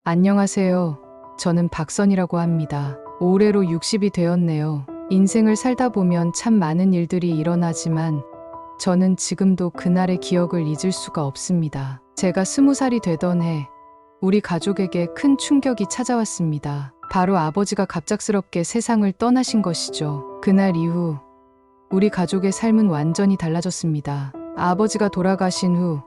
안녕하세요. 저는 박선이라고 합니다. 올해로 60이 되었네요. 인생을 살다 보면 참 많은 일들이 일어나지만 저는 지금도 그날의 기억을 잊을 수가 없습니다. 제가 20살이 되던 해 우리 가족에게 큰 충격이 찾아왔습니다. 바로 아버지가 갑작스럽게 세상을 떠나신 것이죠. 그날 이후 우리 가족의 삶은 완전히 달라졌습니다. 아버지가 돌아가신 후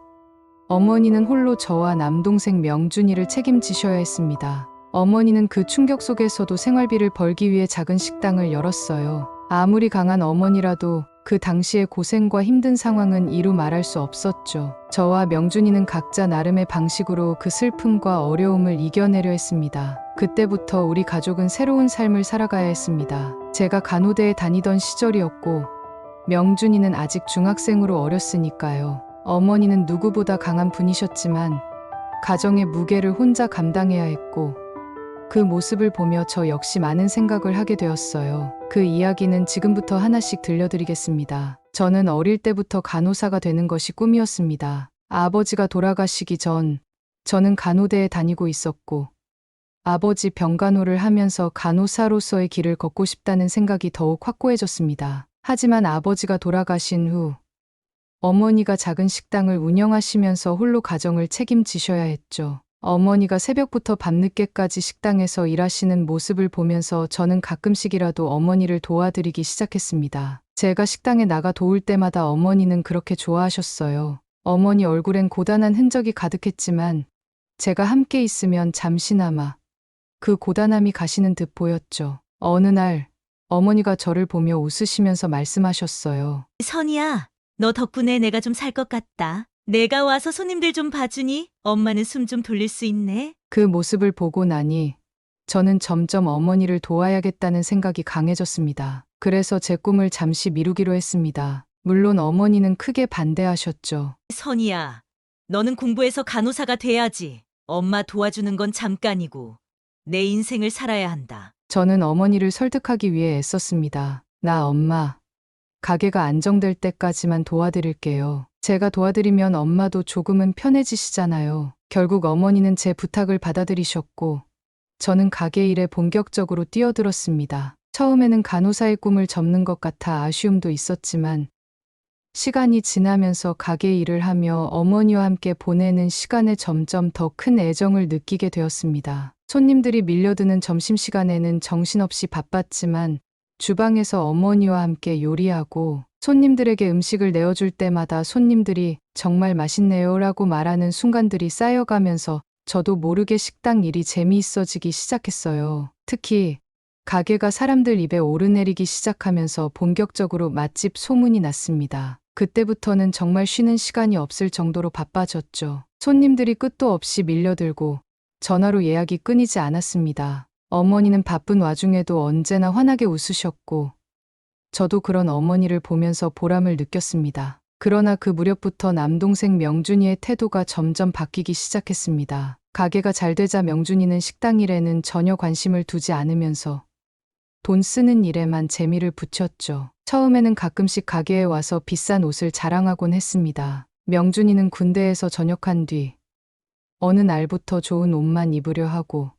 어머니는 홀로 저와 남동생 명준이를 책임지셔야 했습니다. 어머니는 그 충격 속에서도 생활비를 벌기 위해 작은 식당을 열었어요. 아무리 강한 어머니라도 그 당시의 고생과 힘든 상황은 이루 말할 수 없었죠. 저와 명준이는 각자 나름의 방식으로 그 슬픔과 어려움을 이겨내려 했습니다. 그때부터 우리 가족은 새로운 삶을 살아가야 했습니다. 제가 간호대에 다니던 시절이었고 명준이는 아직 중학생으로 어렸으니까요. 어머니는 누구보다 강한 분이셨지만 가정의 무게를 혼자 감당해야 했고 그 모습을 보며 저 역시 많은 생각을 하게 되었어요. 그 이야기는 지금부터 하나씩 들려드리겠습니다. 저는 어릴 때부터 간호사가 되는 것이 꿈이었습니다. 아버지가 돌아가시기 전 저는 간호대에 다니고 있었고 아버지 병간호를 하면서 간호사로서의 길을 걷고 싶다는 생각이 더욱 확고해졌습니다. 하지만 아버지가 돌아가신 후 어머니가 작은 식당을 운영하시면서 홀로 가정을 책임지셔야 했죠. 어머니가 새벽부터 밤늦게까지 식당에서 일하시는 모습을 보면서 저는 가끔씩이라도 어머니를 도와드리기 시작했습니다. 제가 식당에 나가 도울 때마다 어머니는 그렇게 좋아하셨어요. 어머니 얼굴엔 고단한 흔적이 가득했지만 제가 함께 있으면 잠시나마 그 고단함이 가시는 듯 보였죠. 어느 날 어머니가 저를 보며 웃으시면서 말씀하셨어요. 선이야, 너 덕분에 내가 좀 살 것 같다. 내가 와서 손님들 좀 봐주니 엄마는 숨 좀 돌릴 수 있네. 그 모습을 보고 나니 저는 점점 어머니를 도와야겠다는 생각이 강해졌습니다. 그래서 제 꿈을 잠시 미루기로 했습니다. 물론 어머니는 크게 반대하셨죠. 선이야, 너는 공부해서 간호사가 돼야지. 엄마 도와주는 건 잠깐이고 내 인생을 살아야 한다. 저는 어머니를 설득하기 위해 애썼습니다. 나 엄마, 가게가 안정될 때까지만 도와드릴게요. 제가 도와드리면 엄마도 조금은 편해지시잖아요. 결국 어머니는 제 부탁을 받아들이셨고 저는 가게 일에 본격적으로 뛰어들었습니다. 처음에는 간호사의 꿈을 접는 것 같아 아쉬움도 있었지만 시간이 지나면서 가게 일을 하며 어머니와 함께 보내는 시간에 점점 더 큰 애정을 느끼게 되었습니다. 손님들이 밀려드는 점심시간에는 정신없이 바빴지만 주방에서 어머니와 함께 요리하고 손님들에게 음식을 내어줄 때마다 손님들이 정말 맛있네요 라고 말하는 순간들이 쌓여가면서 저도 모르게 식당 일이 재미있어지기 시작했어요. 특히 가게가 사람들 입에 오르내리기 시작하면서 본격적으로 맛집 소문이 났습니다. 그때부터는 정말 쉬는 시간이 없을 정도로 바빠졌죠. 손님들이 끝도 없이 밀려들고 전화로 예약이 끊이지 않았습니다. 어머니는 바쁜 와중에도 언제나 환하게 웃으셨고 저도 그런 어머니를 보면서 보람을 느꼈습니다. 그러나 그 무렵부터 남동생 명준이의 태도가 점점 바뀌기 시작했습니다. 가게가 잘 되자 명준이는 식당 일에는 전혀 관심을 두지 않으면서 돈 쓰는 일에만 재미를 붙였죠. 처음에는 가끔씩 가게에 와서 비싼 옷을 자랑하곤 했습니다. 명준이는 군대에서 전역한 뒤 어느 날부터 좋은 옷만 입으려 하고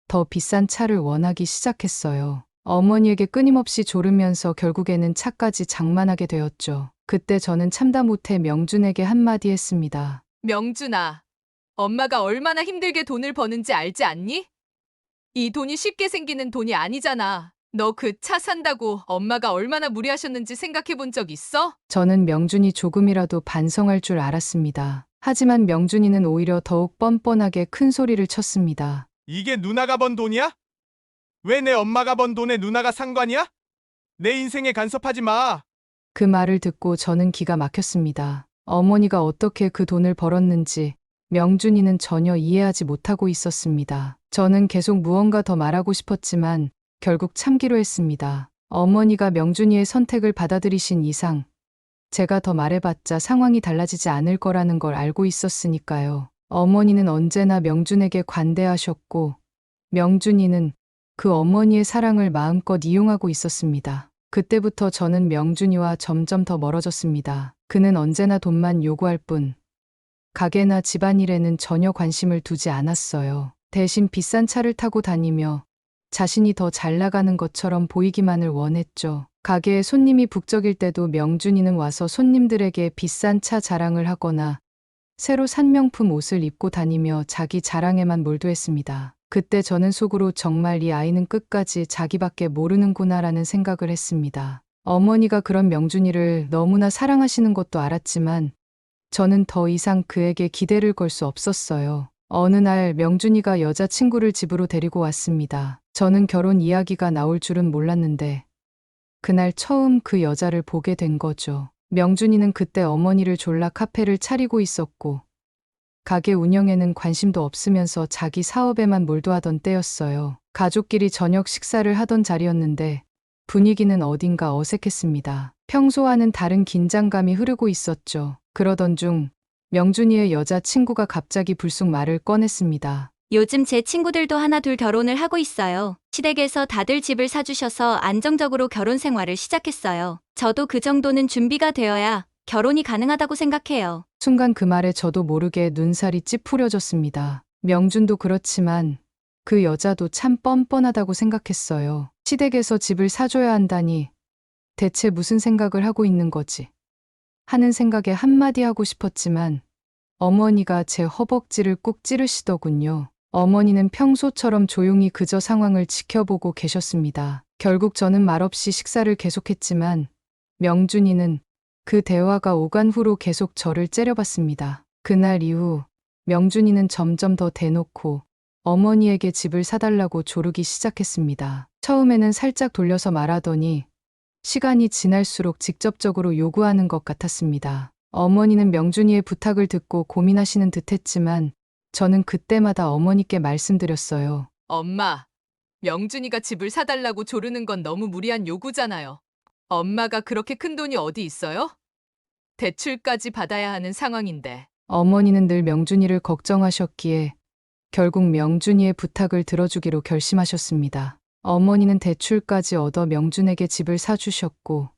더 비싼 차를 원하기 시작했어요. 어머니에게 끊임없이 조르면서 결국에는 차까지 장만하게 되었죠. 그때 저는 참다 못해 명준에게 한마디 했습니다. 명준아, 엄마가 얼마나 힘들게 돈을 버는지 알지 않니? 이 돈이 쉽게 생기는 돈이 아니잖아. 너 그 차 산다고 엄마가 얼마나 무리하셨는지 생각해 본 적 있어? 저는 명준이 조금이라도 반성할 줄 알았습니다. 하지만 명준이는 오히려 더욱 뻔뻔하게 큰 소리를 쳤습니다. 이게 누나가 번 돈이야? 왜 내 엄마가 번 돈에 누나가 상관이야? 내 인생에 간섭하지 마. 그 말을 듣고 저는 기가 막혔습니다. 어머니가 어떻게 그 돈을 벌었는지 명준이는 전혀 이해하지 못하고 있었습니다. 저는 계속 무언가 더 말하고 싶었지만 결국 참기로 했습니다. 어머니가 명준이의 선택을 받아들이신 이상 제가 더 말해봤자 상황이 달라지지 않을 거라는 걸 알고 있었으니까요. 어머니는 언제나 명준에게 관대하셨고 명준이는 그 어머니의 사랑을 마음껏 이용하고 있었습니다. 그때부터 저는 명준이와 점점 더 멀어졌습니다. 그는 언제나 돈만 요구할 뿐 가게나 집안일에는 전혀 관심을 두지 않았어요. 대신 비싼 차를 타고 다니며 자신이 더 잘 나가는 것처럼 보이기만을 원했죠. 가게에 손님이 북적일 때도 명준이는 와서 손님들에게 비싼 차 자랑을 하거나 새로 산 명품 옷을 입고 다니며 자기 자랑에만 몰두했습니다. 그때 저는 속으로 정말 이 아이는 끝까지 자기밖에 모르는구나라는 생각을 했습니다. 어머니가 그런 명준이를 너무나 사랑하시는 것도 알았지만 저는 더 이상 그에게 기대를 걸 수 없었어요. 어느 날 명준이가 여자친구를 집으로 데리고 왔습니다. 저는 결혼 이야기가 나올 줄은 몰랐는데 그날 처음 그 여자를 보게 된 거죠. 명준이는 그때 어머니를 졸라 카페를 차리고 있었고 가게 운영에는 관심도 없으면서 자기 사업에만 몰두하던 때였어요. 가족끼리 저녁 식사를 하던 자리였는데 분위기는 어딘가 어색했습니다. 평소와는 다른 긴장감이 흐르고 있었죠. 그러던 중 명준이의 여자친구가 갑자기 불쑥 말을 꺼냈습니다. 요즘 제 친구들도 하나 둘 결혼을 하고 있어요. 시댁에서 다들 집을 사주셔서 안정적으로 결혼 생활을 시작했어요. 저도 그 정도는 준비가 되어야 결혼이 가능하다고 생각해요. 순간 그 말에 저도 모르게 눈살이 찌푸려졌습니다. 명준도 그렇지만 그 여자도 참 뻔뻔하다고 생각했어요. 시댁에서 집을 사줘야 한다니 대체 무슨 생각을 하고 있는 거지? 하는 생각에 한마디 하고 싶었지만 어머니가 제 허벅지를 꾹 찌르시더군요. 어머니는 평소처럼 조용히 그저 상황을 지켜보고 계셨습니다. 결국 저는 말없이 식사를 계속했지만 명준이는 그 대화가 오간 후로 계속 저를 째려봤습니다. 그날 이후 명준이는 점점 더 대놓고 어머니에게 집을 사달라고 조르기 시작했습니다. 처음에는 살짝 돌려서 말하더니 시간이 지날수록 직접적으로 요구하는 것 같았습니다. 어머니는 명준이의 부탁을 듣고 고민하시는 듯했지만 저는 그때마다 어머니께 말씀드렸어요. 엄마, 명준이가 집을 사달라고 조르는 건 너무 무리한 요구잖아요. 엄마가 그렇게 큰 돈이 어디 있어요? 대출까지 받아야 하는 상황인데. 어머니는 늘 명준이를 걱정하셨기에 결국 명준이의 부탁을 들어주기로 결심하셨습니다. 어머니는 대출까지 얻어 명준에게 집을 사주셨고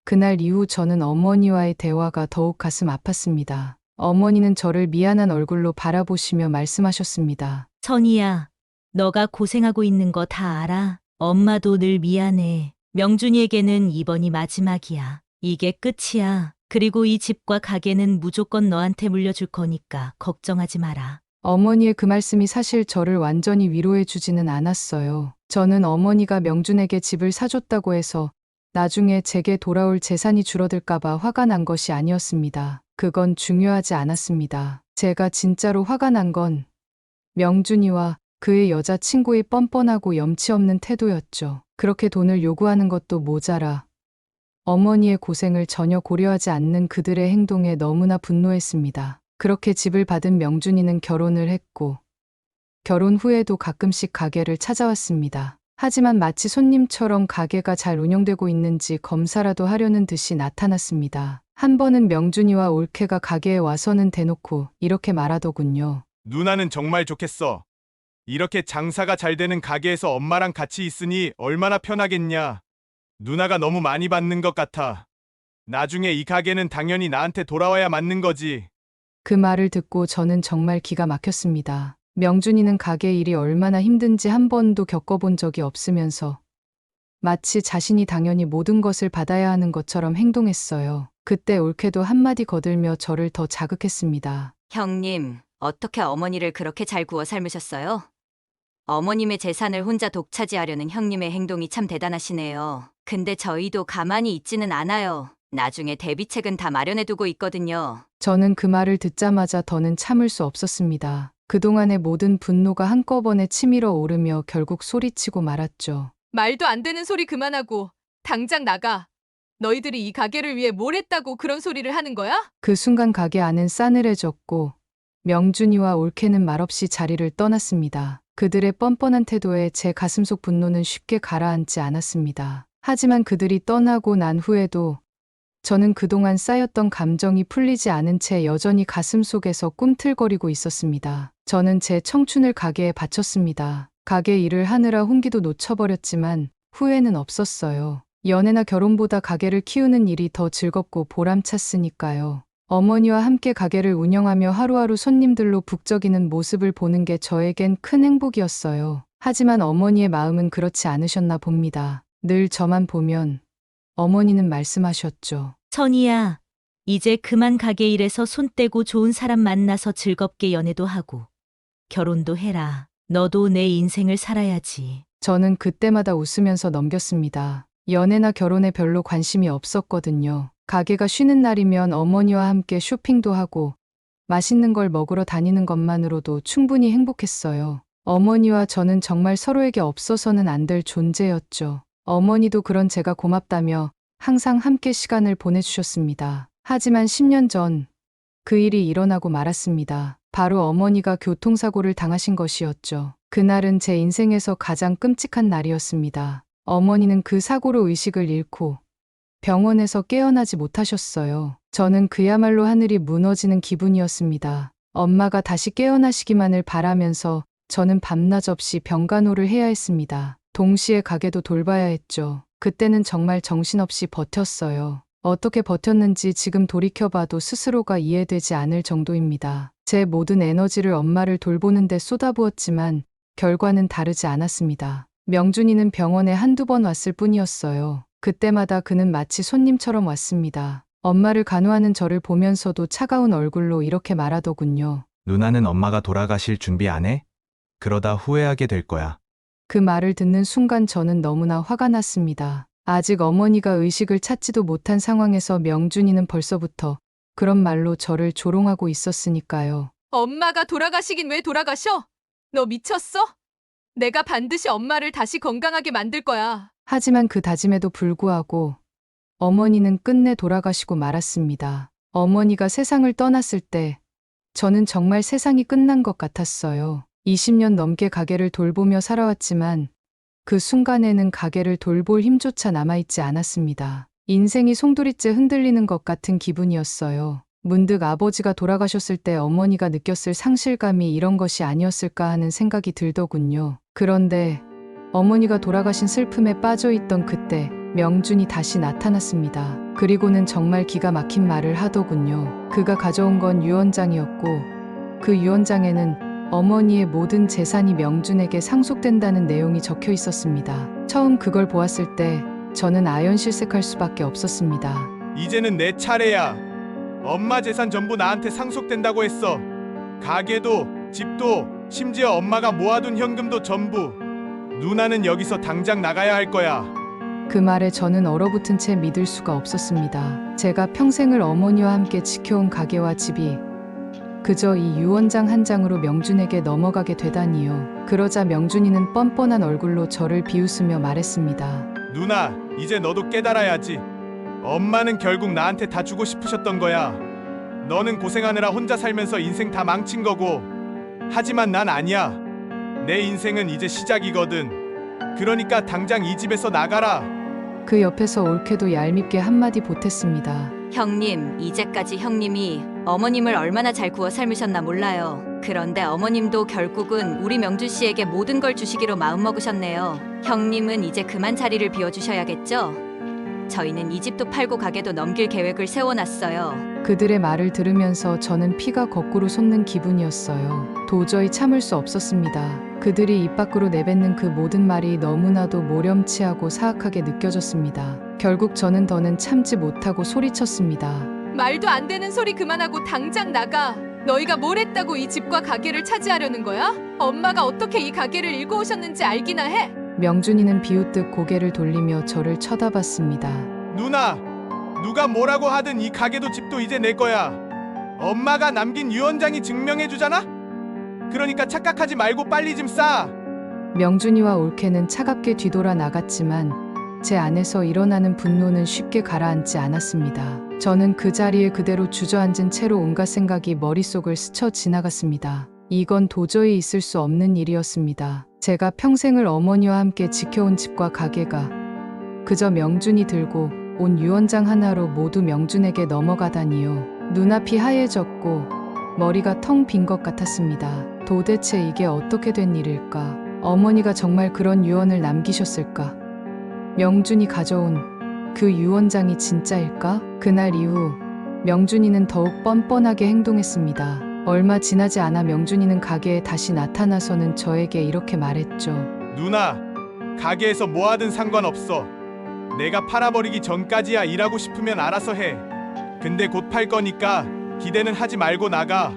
그날 이후 저는 어머니와의 대화가 더욱 가슴 아팠습니다. 어머니는 저를 미안한 얼굴로 바라보시며 말씀하셨습니다. 선이야, 너가 고생하고 있는 거 다 알아. 엄마도 늘 미안해. 명준이에게는 이번이 마지막이야. 이게 끝이야. 그리고 이 집과 가게는 무조건 너한테 물려줄 거니까 걱정하지 마라. 어머니의 그 말씀이 사실 저를 완전히 위로해 주지는 않았어요. 저는 어머니가 명준에게 집을 사줬다고 해서 나중에 제게 돌아올 재산이 줄어들까봐 화가 난 것이 아니었습니다. 그건 중요하지 않았습니다. 제가 진짜로 화가 난 건 명준이와 그의 여자친구의 뻔뻔하고 염치 없는 태도였죠. 그렇게 돈을 요구하는 것도 모자라 어머니의 고생을 전혀 고려하지 않는 그들의 행동에 너무나 분노했습니다. 그렇게 집을 받은 명준이는 결혼을 했고 결혼 후에도 가끔씩 가게를 찾아왔습니다. 하지만 마치 손님처럼 가게가 잘 운영되고 있는지 검사라도 하려는 듯이 나타났습니다. 한 번은 명준이와 올케가 가게에 와서는 대놓고 이렇게 말하더군요. 누나는 정말 좋겠어. 이렇게 장사가 잘 되는 가게에서 엄마랑 같이 있으니 얼마나 편하겠냐. 누나가 너무 많이 받는 것 같아. 나중에 이 가게는 당연히 나한테 돌아와야 맞는 거지. 그 말을 듣고 저는 정말 기가 막혔습니다. 명준이는 가게 일이 얼마나 힘든지 한 번도 겪어본 적이 없으면서 마치 자신이 당연히 모든 것을 받아야 하는 것처럼 행동했어요. 그때 올케도 한마디 거들며 저를 더 자극했습니다. 형님, 어떻게 어머니를 그렇게 잘 구워 삶으셨어요? 어머님의 재산을 혼자 독차지하려는 형님의 행동이 참 대단하시네요. 근데 저희도 가만히 있지는 않아요. 나중에 대비책은 다 마련해두고 있거든요. 저는 그 말을 듣자마자 더는 참을 수 없었습니다. 그동안의 모든 분노가 한꺼번에 치밀어 오르며 결국 소리치고 말았죠. 말도 안 되는 소리 그만하고 당장 나가. 너희들이 이 가게를 위해 뭘 했다고 그런 소리를 하는 거야? 그 순간 가게 안은 싸늘해졌고 명준이와 올케는 말없이 자리를 떠났습니다. 그들의 뻔뻔한 태도에 제 가슴속 분노는 쉽게 가라앉지 않았습니다. 하지만 그들이 떠나고 난 후에도 저는 그동안 쌓였던 감정이 풀리지 않은 채 여전히 가슴속에서 꿈틀거리고 있었습니다. 저는 제 청춘을 가게에 바쳤습니다. 가게 일을 하느라 홍기도 놓쳐버렸지만 후회는 없었어요. 연애나 결혼보다 가게를 키우는 일이 더 즐겁고 보람찼으니까요. 어머니와 함께 가게를 운영하며 하루하루 손님들로 북적이는 모습을 보는 게 저에겐 큰 행복이었어요. 하지만 어머니의 마음은 그렇지 않으셨나 봅니다. 늘 저만 보면 어머니는 말씀하셨죠. 선이야, 이제 그만 가게 일해서 손 떼고 좋은 사람 만나서 즐겁게 연애도 하고 결혼도 해라. 너도 내 인생을 살아야지. 저는 그때마다 웃으면서 넘겼습니다. 연애나 결혼에 별로 관심이 없었거든요. 가게가 쉬는 날이면 어머니와 함께 쇼핑도 하고 맛있는 걸 먹으러 다니는 것만으로도 충분히 행복했어요. 어머니와 저는 정말 서로에게 없어서는 안 될 존재였죠. 어머니도 그런 제가 고맙다며 항상 함께 시간을 보내주셨습니다. 하지만 10년 전 그 일이 일어나고 말았습니다. 바로 어머니가 교통사고를 당하신 것이었죠. 그날은 제 인생에서 가장 끔찍한 날이었습니다. 어머니는 그 사고로 의식을 잃고 병원에서 깨어나지 못하셨어요. 저는 그야말로 하늘이 무너지는 기분이었습니다. 엄마가 다시 깨어나시기만을 바라면서 저는 밤낮 없이 병간호를 해야 했습니다. 동시에 가게도 돌봐야 했죠. 그때는 정말 정신없이 버텼어요. 어떻게 버텼는지 지금 돌이켜봐도 스스로가 이해되지 않을 정도입니다. 제 모든 에너지를 엄마를 돌보는 데 쏟아부었지만 결과는 다르지 않았습니다. 명준이는 병원에 한두 번 왔을 뿐이었어요. 그때마다 그는 마치 손님처럼 왔습니다. 엄마를 간호하는 저를 보면서도 차가운 얼굴로 이렇게 말하더군요. 누나는 엄마가 돌아가실 준비 안 해? 그러다 후회하게 될 거야. 그 말을 듣는 순간 저는 너무나 화가 났습니다. 아직 어머니가 의식을 찾지도 못한 상황에서 명준이는 벌써부터 그런 말로 저를 조롱하고 있었으니까요. 엄마가 돌아가시긴 왜 돌아가셔? 너 미쳤어? 내가 반드시 엄마를 다시 건강하게 만들 거야. 하지만 그 다짐에도 불구하고 어머니는 끝내 돌아가시고 말았습니다. 어머니가 세상을 떠났을 때 저는 정말 세상이 끝난 것 같았어요. 20년 넘게 가게를 돌보며 살아왔지만 그 순간에는 가게를 돌볼 힘조차 남아있지 않았습니다. 인생이 송두리째 흔들리는 것 같은 기분이었어요. 문득 아버지가 돌아가셨을 때 어머니가 느꼈을 상실감이 이런 것이 아니었을까 하는 생각이 들더군요. 그런데 어머니가 돌아가신 슬픔에 빠져있던 그때 명준이 다시 나타났습니다. 그리고는 정말 기가 막힌 말을 하더군요. 그가 가져온 건 유언장이었고 그 유언장에는 어머니의 모든 재산이 명준에게 상속된다는 내용이 적혀 있었습니다. 처음 그걸 보았을 때 저는 아연실색할 수밖에 없었습니다. 이제는 내 차례야. 엄마 재산 전부 나한테 상속된다고 했어. 가게도, 집도, 심지어 엄마가 모아둔 현금도 전부. 누나는 여기서 당장 나가야 할 거야. 그 말에 저는 얼어붙은 채 믿을 수가 없었습니다. 제가 평생을 어머니와 함께 지켜온 가게와 집이 그저 이 유언장 한 장으로 명준에게 넘어가게 되다니요. 그러자 명준이는 뻔뻔한 얼굴로 저를 비웃으며 말했습니다. 누나, 이제 너도 깨달아야지. 엄마는 결국 나한테 다 주고 싶으셨던 거야. 너는 고생하느라 혼자 살면서 인생 다 망친 거고. 하지만 난 아니야. 내 인생은 이제 시작이거든. 그러니까 당장 이 집에서 나가라. 그 옆에서 옳게도 얄밉게 한마디 보탰습니다. 형님, 이제까지 형님이 어머님을 얼마나 잘 구워 삶으셨나 몰라요. 그런데 어머님도 결국은 우리 명준 씨에게 모든 걸 주시기로 마음먹으셨네요. 형님은 이제 그만 자리를 비워주셔야겠죠? 저희는 이 집도 팔고 가게도 넘길 계획을 세워놨어요. 그들의 말을 들으면서 저는 피가 거꾸로 솟는 기분이었어요. 도저히 참을 수 없었습니다. 그들이 입 밖으로 내뱉는 그 모든 말이 너무나도 모렴치하고 사악하게 느껴졌습니다. 결국 저는 더는 참지 못하고 소리쳤습니다. 말도 안 되는 소리 그만하고 당장 나가. 너희가 뭘 했다고 이 집과 가게를 차지하려는 거야? 엄마가 어떻게 이 가게를 일궈 오셨는지 알기나 해. 명준이는 비웃듯 고개를 돌리며 저를 쳐다봤습니다. 누나, 누가 뭐라고 하든 이 가게도 집도 이제 내 거야. 엄마가 남긴 유언장이 증명해 주잖아? 그러니까 착각하지 말고 빨리 좀 싸. 명준이와 올케는 차갑게 뒤돌아 나갔지만 제 안에서 일어나는 분노는 쉽게 가라앉지 않았습니다. 저는 그 자리에 그대로 주저앉은 채로 온갖 생각이 머릿속을 스쳐 지나갔습니다. 이건 도저히 있을 수 없는 일이었습니다. 제가 평생을 어머니와 함께 지켜온 집과 가게가 그저 명준이 들고 온 유언장 하나로 모두 명준에게 넘어가다니요. 눈앞이 하얘졌고 머리가 텅 빈 것 같았습니다. 도대체 이게 어떻게 된 일일까? 어머니가 정말 그런 유언을 남기셨을까? 명준이 가져온 그 유언장이 진짜일까? 그날 이후 명준이는 더욱 뻔뻔하게 행동했습니다. 얼마 지나지 않아 명준이는 가게에 다시 나타나서는 저에게 이렇게 말했죠. 누나, 가게에서 뭐 하든 상관없어. 내가 팔아버리기 전까지야. 일하고 싶으면 알아서 해. 근데 곧 팔 거니까 기대는 하지 말고 나가.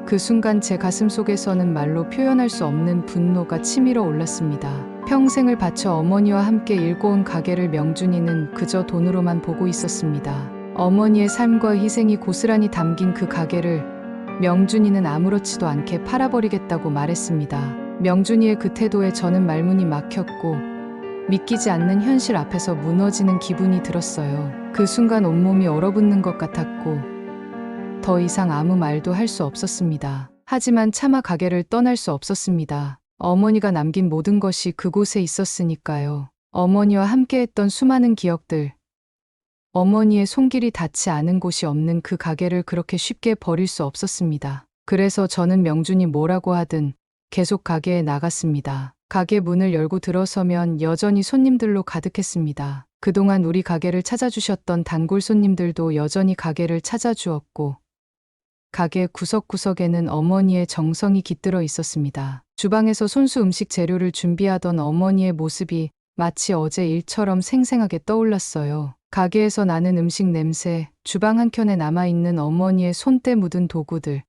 그 순간 제 가슴 속에서는 말로 표현할 수 없는 분노가 치밀어 올랐습니다. 평생을 바쳐 어머니와 함께 일궈온 가게를 명준이는 그저 돈으로만 보고 있었습니다. 어머니의 삶과 희생이 고스란히 담긴 그 가게를 명준이는 아무렇지도 않게 팔아버리겠다고 말했습니다. 명준이의 그 태도에 저는 말문이 막혔고 믿기지 않는 현실 앞에서 무너지는 기분이 들었어요. 그 순간 온몸이 얼어붙는 것 같았고 더 이상 아무 말도 할 수 없었습니다. 하지만 차마 가게를 떠날 수 없었습니다. 어머니가 남긴 모든 것이 그곳에 있었으니까요. 어머니와 함께했던 수많은 기억들, 어머니의 손길이 닿지 않은 곳이 없는 그 가게를 그렇게 쉽게 버릴 수 없었습니다. 그래서 저는 명준이 뭐라고 하든 계속 가게에 나갔습니다. 가게 문을 열고 들어서면 여전히 손님들로 가득했습니다. 그동안 우리 가게를 찾아주셨던 단골 손님들도 여전히 가게를 찾아주었고 가게 구석구석에는 어머니의 정성이 깃들어 있었습니다. 주방에서 손수 음식 재료를 준비하던 어머니의 모습이 마치 어제 일처럼 생생하게 떠올랐어요. 가게에서 나는 음식 냄새, 주방 한켠에 남아있는 어머니의 손때 묻은 도구들,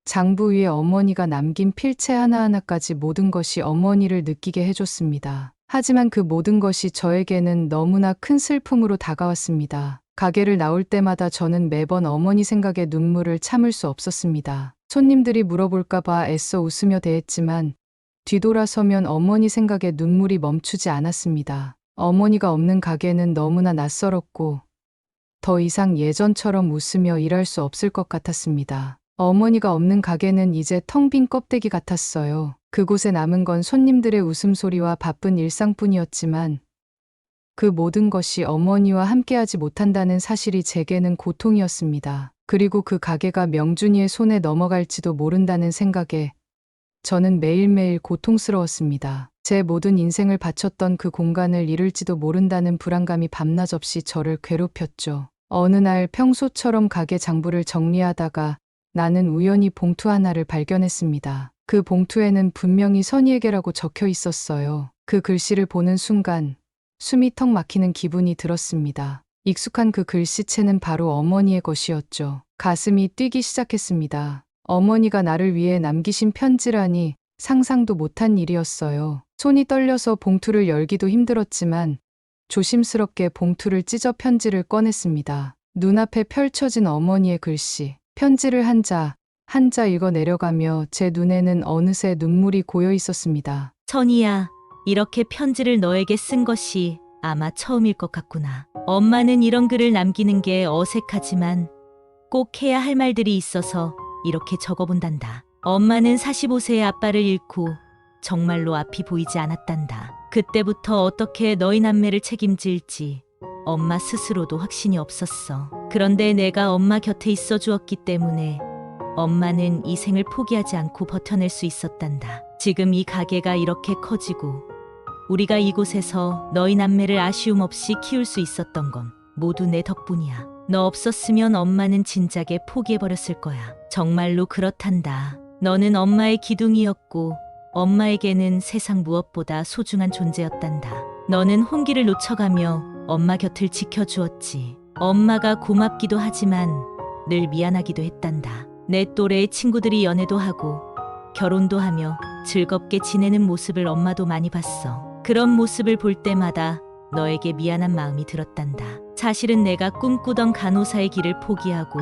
장부 위에 어머니가 남긴 필체 하나하나까지 모든 것이 어머니를 느끼게 해줬습니다. 하지만 그 모든 것이 저에게는 너무나 큰 슬픔으로 다가왔습니다. 가게를 나올 때마다 저는 매번 어머니 생각에 눈물을 참을 수 없었습니다. 손님들이 물어볼까봐 애써 웃으며 대했지만 뒤돌아서면 어머니 생각에 눈물이 멈추지 않았습니다. 어머니가 없는 가게는 너무나 낯설었고 더 이상 예전처럼 웃으며 일할 수 없을 것 같았습니다. 어머니가 없는 가게는 이제 텅 빈 껍데기 같았어요. 그곳에 남은 건 손님들의 웃음소리와 바쁜 일상뿐이었지만 그 모든 것이 어머니와 함께하지 못한다는 사실이 제게는 고통이었습니다. 그리고 그 가게가 명준이의 손에 넘어갈지도 모른다는 생각에 저는 매일매일 고통스러웠습니다. 제 모든 인생을 바쳤던 그 공간을 잃을지도 모른다는 불안감이 밤낮 없이 저를 괴롭혔죠. 어느 날 평소처럼 가게 장부를 정리하다가 나는 우연히 봉투 하나를 발견했습니다. 그 봉투에는 분명히 선희에게라고 적혀 있었어요. 그 글씨를 보는 순간 숨이 턱 막히는 기분이 들었습니다. 익숙한 그 글씨체는 바로 어머니의 것이었죠. 가슴이 뛰기 시작했습니다. 어머니가 나를 위해 남기신 편지라니 상상도 못한 일이었어요. 손이 떨려서 봉투를 열기도 힘들었지만 조심스럽게 봉투를 찢어 편지를 꺼냈습니다. 눈앞에 펼쳐진 어머니의 글씨. 편지를 한자 한자 읽어 내려가며 제 눈에는 어느새 눈물이 고여 있었습니다. 선희야, 이렇게 편지를 너에게 쓴 것이 아마 처음일 것 같구나. 엄마는 이런 글을 남기는 게 어색하지만 꼭 해야 할 말들이 있어서 이렇게 적어본단다. 엄마는 45세의 아빠를 잃고 정말로 앞이 보이지 않았단다. 그때부터 어떻게 너희 남매를 책임질지 엄마 스스로도 확신이 없었어. 그런데 내가 엄마 곁에 있어 주었기 때문에 엄마는 이 생을 포기하지 않고 버텨낼 수 있었단다. 지금 이 가게가 이렇게 커지고 우리가 이곳에서 너희 남매를 아쉬움 없이 키울 수 있었던 건 모두 내 덕분이야. 너 없었으면 엄마는 진작에 포기해버렸을 거야. 정말로 그렇단다. 너는 엄마의 기둥이었고 엄마에게는 세상 무엇보다 소중한 존재였단다. 너는 혼기를 놓쳐가며 엄마 곁을 지켜주었지. 엄마가 고맙기도 하지만 늘 미안하기도 했단다. 내 또래의 친구들이 연애도 하고 결혼도 하며 즐겁게 지내는 모습을 엄마도 많이 봤어. 그런 모습을 볼 때마다 너에게 미안한 마음이 들었단다. 사실은 내가 꿈꾸던 간호사의 길을 포기하고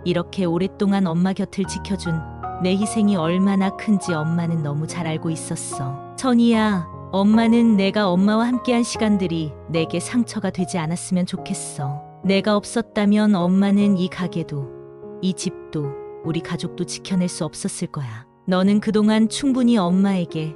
이렇게 오랫동안 엄마 곁을 지켜준 내 희생이 얼마나 큰지 엄마는 너무 잘 알고 있었어. 선희야, 엄마는 내가 엄마와 함께한 시간들이 내게 상처가 되지 않았으면 좋겠어. 내가 없었다면 엄마는 이 가게도, 이 집도, 우리 가족도 지켜낼 수 없었을 거야. 너는 그동안 충분히 엄마에게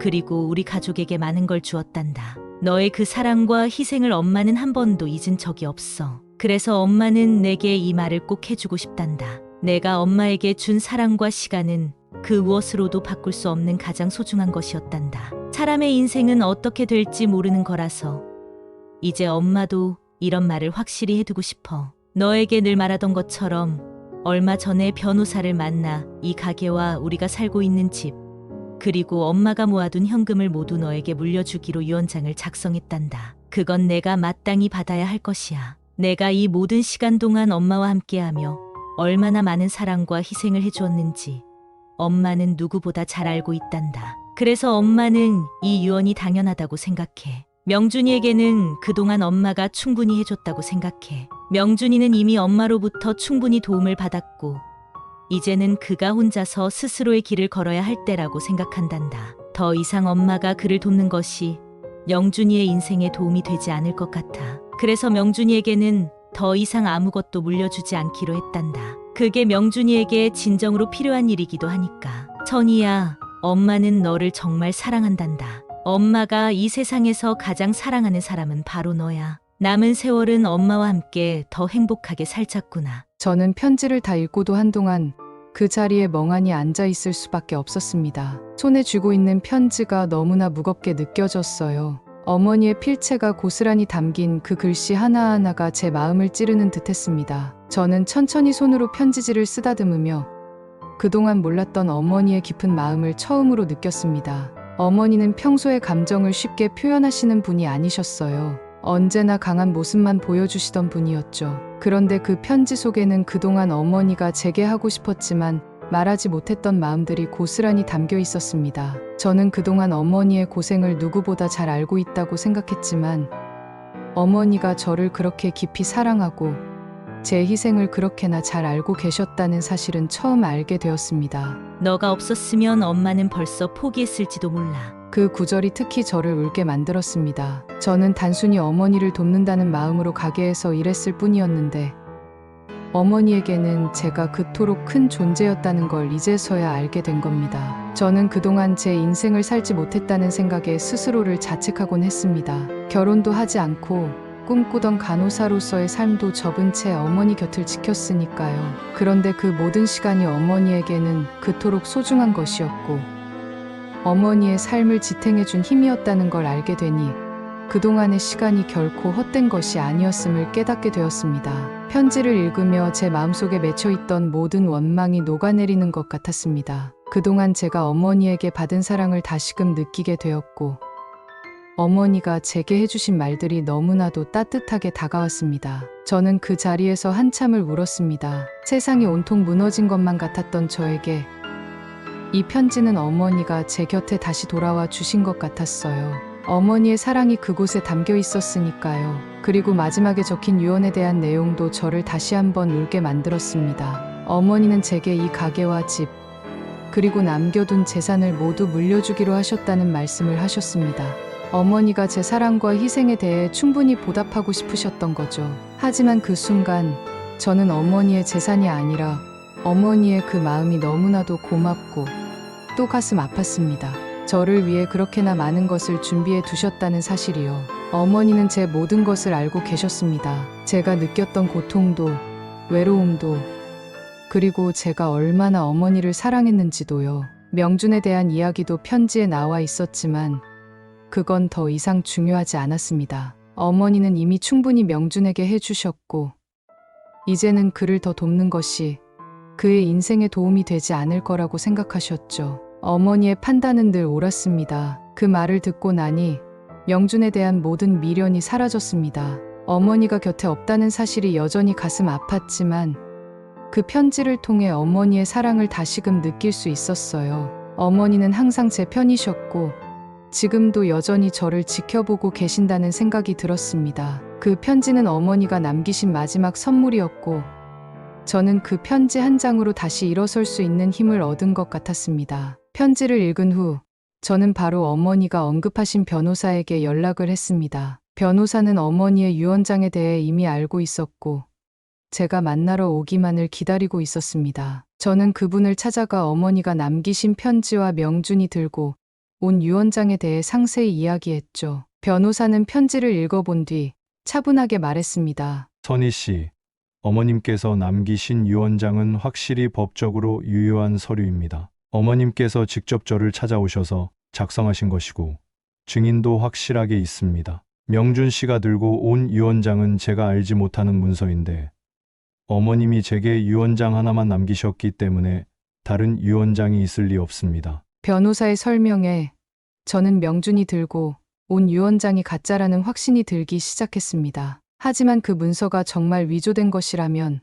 그리고 우리 가족에게 많은 걸 주었단다. 너의 그 사랑과 희생을 엄마는 한 번도 잊은 적이 없어. 그래서 엄마는 내게 이 말을 꼭 해주고 싶단다. 내가 엄마에게 준 사랑과 시간은 그 무엇으로도 바꿀 수 없는 가장 소중한 것이었단다. 사람의 인생은 어떻게 될지 모르는 거라서 이제 엄마도 이런 말을 확실히 해두고 싶어. 너에게 늘 말하던 것처럼 얼마 전에 변호사를 만나 이 가게와 우리가 살고 있는 집, 그리고 엄마가 모아둔 현금을 모두 너에게 물려주기로 유언장을 작성했단다. 그건 내가 마땅히 받아야 할 것이야. 내가 이 모든 시간 동안 엄마와 함께하며 얼마나 많은 사랑과 희생을 해주었는지 엄마는 누구보다 잘 알고 있단다. 그래서 엄마는 이 유언이 당연하다고 생각해. 명준이에게는 그동안 엄마가 충분히 해줬다고 생각해. 명준이는 이미 엄마로부터 충분히 도움을 받았고 이제는 그가 혼자서 스스로의 길을 걸어야 할 때라고 생각한단다. 더 이상 엄마가 그를 돕는 것이 명준이의 인생에 도움이 되지 않을 것 같아. 그래서 명준이에게는 더 이상 아무것도 물려주지 않기로 했단다. 그게 명준이에게 진정으로 필요한 일이기도 하니까. 천이야, 엄마는 너를 정말 사랑한단다. 엄마가 이 세상에서 가장 사랑하는 사람은 바로 너야. 남은 세월은 엄마와 함께 더 행복하게 살자꾸나. 저는 편지를 다 읽고도 한동안 그 자리에 멍하니 앉아 있을 수밖에 없었습니다. 손에 쥐고 있는 편지가 너무나 무겁게 느껴졌어요. 어머니의 필체가 고스란히 담긴 그 글씨 하나하나가 제 마음을 찌르는 듯했습니다. 저는 천천히 손으로 편지지를 쓰다듬으며 그동안 몰랐던 어머니의 깊은 마음을 처음으로 느꼈습니다. 어머니는 평소에 감정을 쉽게 표현하시는 분이 아니셨어요. 언제나 강한 모습만 보여주시던 분이었죠. 그런데 그 편지 속에는 그동안 어머니가 제게 하고 싶었지만 말하지 못했던 마음들이 고스란히 담겨 있었습니다. 저는 그동안 어머니의 고생을 누구보다 잘 알고 있다고 생각했지만 어머니가 저를 그렇게 깊이 사랑하고 제 희생을 그렇게나 잘 알고 계셨다는 사실은 처음 알게 되었습니다. 너가 없었으면 엄마는 벌써 포기했을지도 몰라. 그 구절이 특히 저를 울게 만들었습니다. 저는 단순히 어머니를 돕는다는 마음으로 가게에서 일했을 뿐이었는데 어머니에게는 제가 그토록 큰 존재였다는 걸 이제서야 알게 된 겁니다. 저는 그동안 제 인생을 살지 못했다는 생각에 스스로를 자책하곤 했습니다. 결혼도 하지 않고 꿈꾸던 간호사로서의 삶도 접은 채 어머니 곁을 지켰으니까요. 그런데 그 모든 시간이 어머니에게는 그토록 소중한 것이었고 어머니의 삶을 지탱해준 힘이었다는 걸 알게 되니 그동안의 시간이 결코 헛된 것이 아니었음을 깨닫게 되었습니다. 편지를 읽으며 제 마음속에 맺혀있던 모든 원망이 녹아내리는 것 같았습니다. 그동안 제가 어머니에게 받은 사랑을 다시금 느끼게 되었고 어머니가 제게 해주신 말들이 너무나도 따뜻하게 다가왔습니다. 저는 그 자리에서 한참을 울었습니다. 세상이 온통 무너진 것만 같았던 저에게 이 편지는 어머니가 제 곁에 다시 돌아와 주신 것 같았어요. 어머니의 사랑이 그곳에 담겨 있었으니까요. 그리고 마지막에 적힌 유언에 대한 내용도 저를 다시 한번 울게 만들었습니다. 어머니는 제게 이 가게와 집, 그리고 남겨둔 재산을 모두 물려주기로 하셨다는 말씀을 하셨습니다. 어머니가 제 사랑과 희생에 대해 충분히 보답하고 싶으셨던 거죠. 하지만 그 순간 저는 어머니의 재산이 아니라 어머니의 그 마음이 너무나도 고맙고 또 가슴 아팠습니다. 저를 위해 그렇게나 많은 것을 준비해 두셨다는 사실이요. 어머니는 제 모든 것을 알고 계셨습니다. 제가 느꼈던 고통도, 외로움도, 그리고 제가 얼마나 어머니를 사랑했는지도요. 명준에 대한 이야기도 편지에 나와 있었지만 그건 더 이상 중요하지 않았습니다. 어머니는 이미 충분히 명준에게 해주셨고 이제는 그를 더 돕는 것이 그의 인생에 도움이 되지 않을 거라고 생각하셨죠. 어머니의 판단은 늘 옳았습니다. 그 말을 듣고 나니 명준에 대한 모든 미련이 사라졌습니다. 어머니가 곁에 없다는 사실이 여전히 가슴 아팠지만 그 편지를 통해 어머니의 사랑을 다시금 느낄 수 있었어요. 어머니는 항상 제 편이셨고 지금도 여전히 저를 지켜보고 계신다는 생각이 들었습니다. 그 편지는 어머니가 남기신 마지막 선물이었고 저는 그 편지 한 장으로 다시 일어설 수 있는 힘을 얻은 것 같았습니다. 편지를 읽은 후 저는 바로 어머니가 언급하신 변호사에게 연락을 했습니다. 변호사는 어머니의 유언장에 대해 이미 알고 있었고 제가 만나러 오기만을 기다리고 있었습니다. 저는 그분을 찾아가 어머니가 남기신 편지와 명준이 들고 온 유언장에 대해 상세히 이야기했죠. 변호사는 편지를 읽어본 뒤 차분하게 말했습니다. 선희 씨, 어머님께서 남기신 유언장은 확실히 법적으로 유효한 서류입니다. 어머님께서 직접 저를 찾아오셔서 작성하신 것이고 증인도 확실하게 있습니다. 명준 씨가 들고 온 유언장은 제가 알지 못하는 문서인데 어머님이 제게 유언장 하나만 남기셨기 때문에 다른 유언장이 있을 리 없습니다. 변호사의 설명에 저는 명준이 들고 온 유언장이 가짜라는 확신이 들기 시작했습니다. 하지만 그 문서가 정말 위조된 것이라면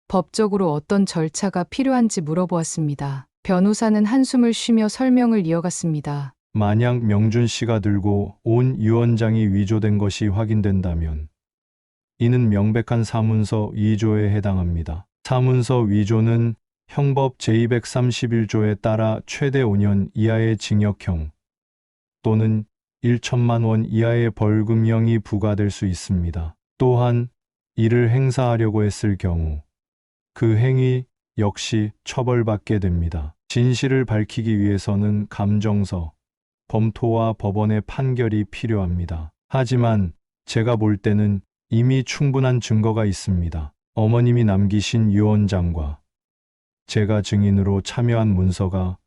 법적으로 어떤 절차가 필요한지 물어보았습니다. 변호사는 한숨을 쉬며 설명을 이어갔습니다. 만약 명준 씨가 들고 온 유언장이 위조된 것이 확인된다면 이는 명백한 사문서 위조에 해당합니다. 사문서 위조는 형법 제231조에 따라 최대 5년 이하의 징역형 또는 1천만 원 이하의 벌금형이 부과될 수 있습니다. 또한 이를 행사하려고 했을 경우 그 행위 역시 처벌받게 됩니다. 진실을 밝히기 위해서는 감정서, 검토와 법원의 판결이 필요합니다. 하지만 제가 볼 때는 이미 충분한 증거가 있습니다. 어머님이 남기신 유언장과 제가 증인으로 참여한 문서가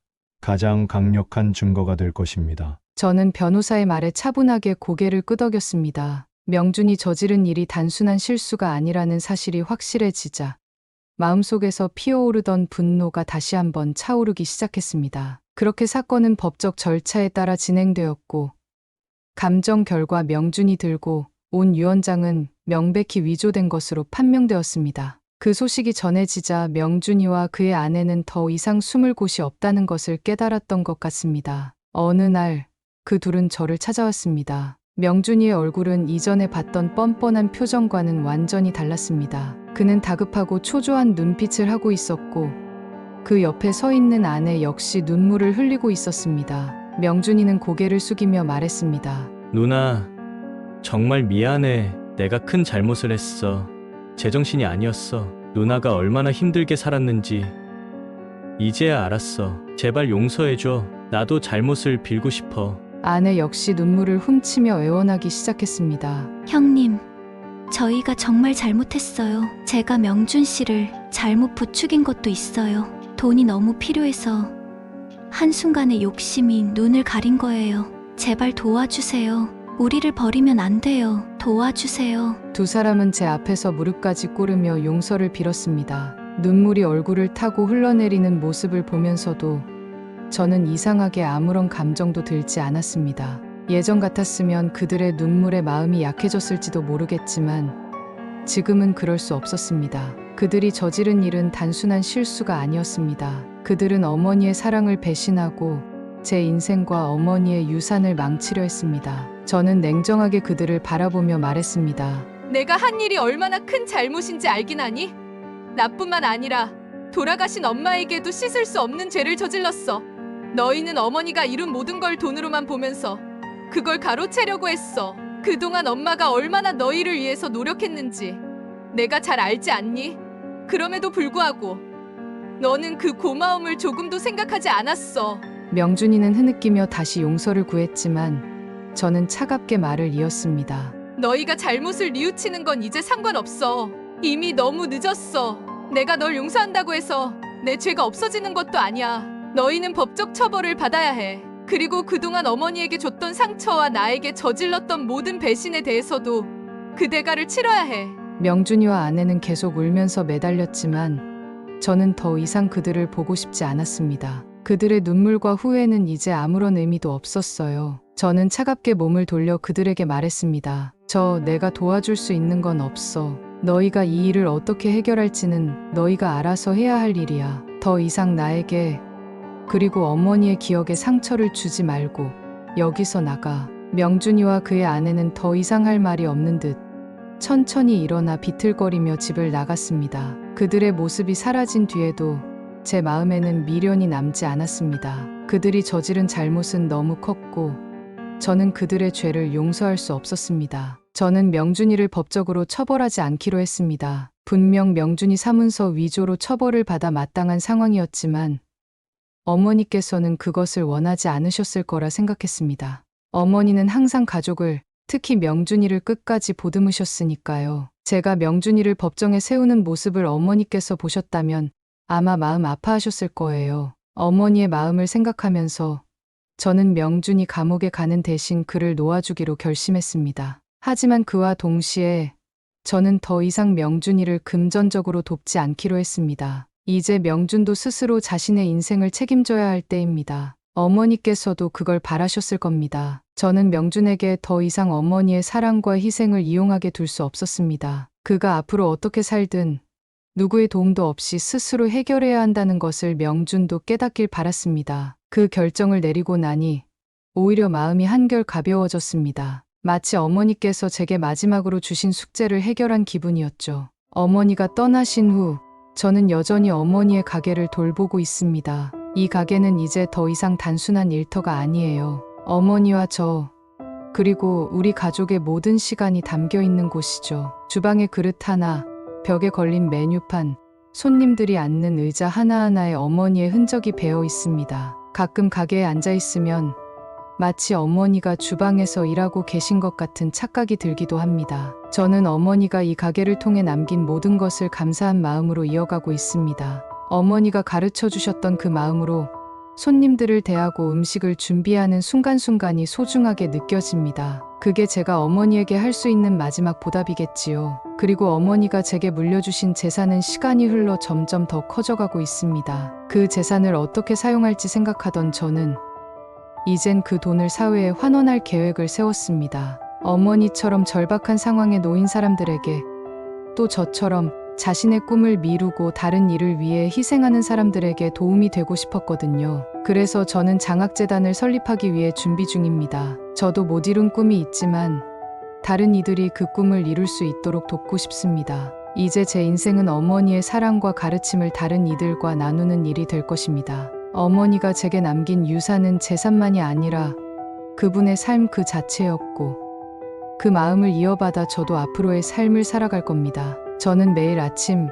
가장 강력한 증거가 될 것입니다. 저는 변호사의 말에 차분하게 고개를 끄덕였습니다. 명준이 저지른 일이 단순한 실수가 아니라는 사실이 확실해지자 마음속에서 피어오르던 분노가 다시 한번 차오르기 시작했습니다. 그렇게 사건은 법적 절차에 따라 진행되었고 감정 결과 명준이 들고 온 유언장은 명백히 위조된 것으로 판명되었습니다. 그 소식이 전해지자 명준이와 그의 아내는 더 이상 숨을 곳이 없다는 것을 깨달았던 것 같습니다. 어느 날 그 둘은 저를 찾아왔습니다. 명준이의 얼굴은 이전에 봤던 뻔뻔한 표정과는 완전히 달랐습니다. 그는 다급하고 초조한 눈빛을 하고 있었고 그 옆에 서 있는 아내 역시 눈물을 흘리고 있었습니다. 명준이는 고개를 숙이며 말했습니다. 누나, 정말 미안해. 내가 큰 잘못을 했어. 제정신이 아니었어. 누나가 얼마나 힘들게 살았는지 이제야 알았어. 제발 용서해줘. 나도 잘못을 빌고 싶어. 아내 역시 눈물을 훔치며 애원하기 시작했습니다. 형님, 저희가 정말 잘못했어요. 제가 명준 씨를 잘못 부추긴 것도 있어요. 돈이 너무 필요해서 한순간에 욕심이 눈을 가린 거예요. 제발 도와주세요. 우리를 버리면 안 돼요. 도와주세요. 두 사람은 제 앞에서 무릎까지 꿇으며 용서를 빌었습니다. 눈물이 얼굴을 타고 흘러내리는 모습을 보면서도 저는 이상하게 아무런 감정도 들지 않았습니다. 예전 같았으면 그들의 눈물에 마음이 약해졌을지도 모르겠지만 지금은 그럴 수 없었습니다. 그들이 저지른 일은 단순한 실수가 아니었습니다. 그들은 어머니의 사랑을 배신하고 제 인생과 어머니의 유산을 망치려 했습니다. 저는 냉정하게 그들을 바라보며 말했습니다. 내가 한 일이 얼마나 큰 잘못인지 알긴 하니? 나뿐만 아니라 돌아가신 엄마에게도 씻을 수 없는 죄를 저질렀어. 너희는 어머니가 이룬 모든 걸 돈으로만 보면서 그걸 가로채려고 했어. 그동안 엄마가 얼마나 너희를 위해서 노력했는지 내가 잘 알지 않니? 그럼에도 불구하고 너는 그 고마움을 조금도 생각하지 않았어. 명준이는 흐느끼며 다시 용서를 구했지만 저는 차갑게 말을 이었습니다. 너희가 잘못을 뉘우치는 건 이제 상관없어. 이미 너무 늦었어. 내가 널 용서한다고 해서 내 죄가 없어지는 것도 아니야. 너희는 법적 처벌을 받아야 해. 그리고 그동안 어머니에게 줬던 상처와 나에게 저질렀던 모든 배신에 대해서도 그 대가를 치러야 해. 명준이와 아내는 계속 울면서 매달렸지만 저는 더 이상 그들을 보고 싶지 않았습니다. 그들의 눈물과 후회는 이제 아무런 의미도 없었어요. 저는 차갑게 몸을 돌려 그들에게 말했습니다. 내가 도와줄 수 있는 건 없어. 너희가 이 일을 어떻게 해결할지는 너희가 알아서 해야 할 일이야. 더 이상 나에게 그리고 어머니의 기억에 상처를 주지 말고 여기서 나가. 명준이와 그의 아내는 더 이상 할 말이 없는 듯 천천히 일어나 비틀거리며 집을 나갔습니다. 그들의 모습이 사라진 뒤에도 제 마음에는 미련이 남지 않았습니다. 그들이 저지른 잘못은 너무 컸고 저는 그들의 죄를 용서할 수 없었습니다. 저는 명준이를 법적으로 처벌하지 않기로 했습니다. 분명 명준이 사문서 위조로 처벌을 받아 마땅한 상황이었지만 어머니께서는 그것을 원하지 않으셨을 거라 생각했습니다. 어머니는 항상 가족을, 특히 명준이를 끝까지 보듬으셨으니까요. 제가 명준이를 법정에 세우는 모습을 어머니께서 보셨다면 아마 마음 아파하셨을 거예요. 어머니의 마음을 생각하면서 저는 명준이 감옥에 가는 대신 그를 놓아주기로 결심했습니다. 하지만 그와 동시에 저는 더 이상 명준이를 금전적으로 돕지 않기로 했습니다. 이제 명준도 스스로 자신의 인생을 책임져야 할 때입니다. 어머니께서도 그걸 바라셨을 겁니다. 저는 명준에게 더 이상 어머니의 사랑과 희생을 이용하게 둘 수 없었습니다. 그가 앞으로 어떻게 살든 누구의 도움도 없이 스스로 해결해야 한다는 것을 명준도 깨닫길 바랐습니다. 그 결정을 내리고 나니 오히려 마음이 한결 가벼워졌습니다. 마치 어머니께서 제게 마지막으로 주신 숙제를 해결한 기분이었죠. 어머니가 떠나신 후 저는 여전히 어머니의 가게를 돌보고 있습니다. 이 가게는 이제 더 이상 단순한 일터가 아니에요. 어머니와 저, 그리고 우리 가족의 모든 시간이 담겨 있는 곳이죠. 주방의 그릇 하나, 벽에 걸린 메뉴판, 손님들이 앉는 의자 하나하나에 어머니의 흔적이 배어 있습니다. 가끔 가게에 앉아 있으면 마치 어머니가 주방에서 일하고 계신 것 같은 착각이 들기도 합니다. 저는 어머니가 이 가게를 통해 남긴 모든 것을 감사한 마음으로 이어가고 있습니다. 어머니가 가르쳐 주셨던 그 마음으로 손님들을 대하고 음식을 준비하는 순간순간이 소중하게 느껴집니다. 그게 제가 어머니에게 할 수 있는 마지막 보답이겠지요. 그리고 어머니가 제게 물려주신 재산은 시간이 흘러 점점 더 커져가고 있습니다. 그 재산을 어떻게 사용할지 생각하던 저는 이젠 그 돈을 사회에 환원할 계획을 세웠습니다. 어머니처럼 절박한 상황에 놓인 사람들에게, 또 저처럼 자신의 꿈을 미루고 다른 일을 위해 희생하는 사람들에게 도움이 되고 싶었거든요. 그래서 저는 장학재단을 설립하기 위해 준비 중입니다. 저도 못 이룬 꿈이 있지만 다른 이들이 그 꿈을 이룰 수 있도록 돕고 싶습니다. 이제 제 인생은 어머니의 사랑과 가르침을 다른 이들과 나누는 일이 될 것입니다. 어머니가 제게 남긴 유산은 재산만이 아니라 그분의 삶 그 자체였고, 그 마음을 이어받아 저도 앞으로의 삶을 살아갈 겁니다. 저는 매일 아침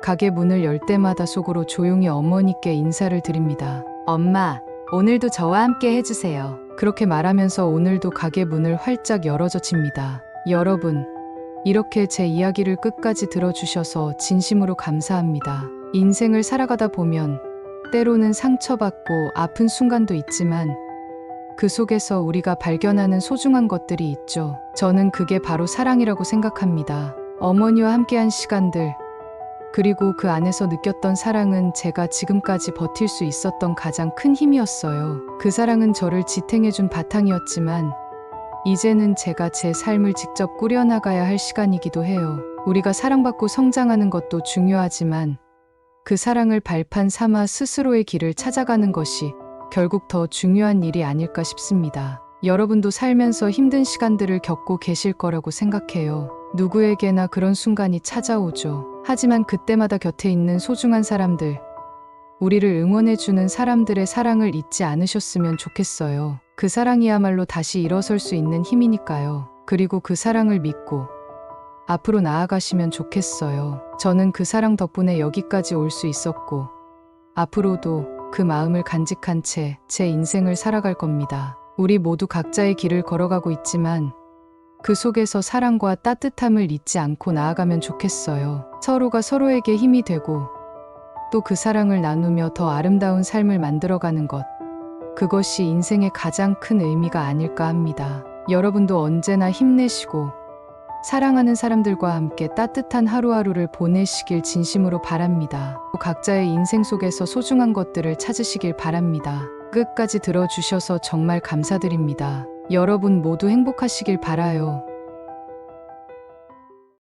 가게 문을 열 때마다 속으로 조용히 어머니께 인사를 드립니다. 엄마, 오늘도 저와 함께 해주세요. 그렇게 말하면서 오늘도 가게 문을 활짝 열어젖힙니다. 여러분, 이렇게 제 이야기를 끝까지 들어주셔서 진심으로 감사합니다. 인생을 살아가다 보면 때로는 상처받고 아픈 순간도 있지만 그 속에서 우리가 발견하는 소중한 것들이 있죠. 저는 그게 바로 사랑이라고 생각합니다. 어머니와 함께한 시간들, 그리고 그 안에서 느꼈던 사랑은 제가 지금까지 버틸 수 있었던 가장 큰 힘이었어요. 그 사랑은 저를 지탱해준 바탕이었지만 이제는 제가 제 삶을 직접 꾸려나가야 할 시간이기도 해요. 우리가 사랑받고 성장하는 것도 중요하지만 그 사랑을 발판 삼아 스스로의 길을 찾아가는 것이 결국 더 중요한 일이 아닐까 싶습니다. 여러분도 살면서 힘든 시간들을 겪고 계실 거라고 생각해요. 누구에게나 그런 순간이 찾아오죠. 하지만 그때마다 곁에 있는 소중한 사람들, 우리를 응원해주는 사람들의 사랑을 잊지 않으셨으면 좋겠어요. 그 사랑이야말로 다시 일어설 수 있는 힘이니까요. 그리고 그 사랑을 믿고 앞으로 나아가시면 좋겠어요. 저는 그 사랑 덕분에 여기까지 올 수 있었고 앞으로도 그 마음을 간직한 채 제 인생을 살아갈 겁니다. 우리 모두 각자의 길을 걸어가고 있지만 그 속에서 사랑과 따뜻함을 잊지 않고 나아가면 좋겠어요. 서로가 서로에게 힘이 되고 또 그 사랑을 나누며 더 아름다운 삶을 만들어가는 것, 그것이 인생의 가장 큰 의미가 아닐까 합니다. 여러분도 언제나 힘내시고 사랑하는 사람들과 함께 따뜻한 하루하루를 보내시길 진심으로 바랍니다. 각자의 인생 속에서 소중한 것들을 찾으시길 바랍니다. 끝까지 들어주셔서 정말 감사드립니다. 여러분 모두 행복하시길 바라요.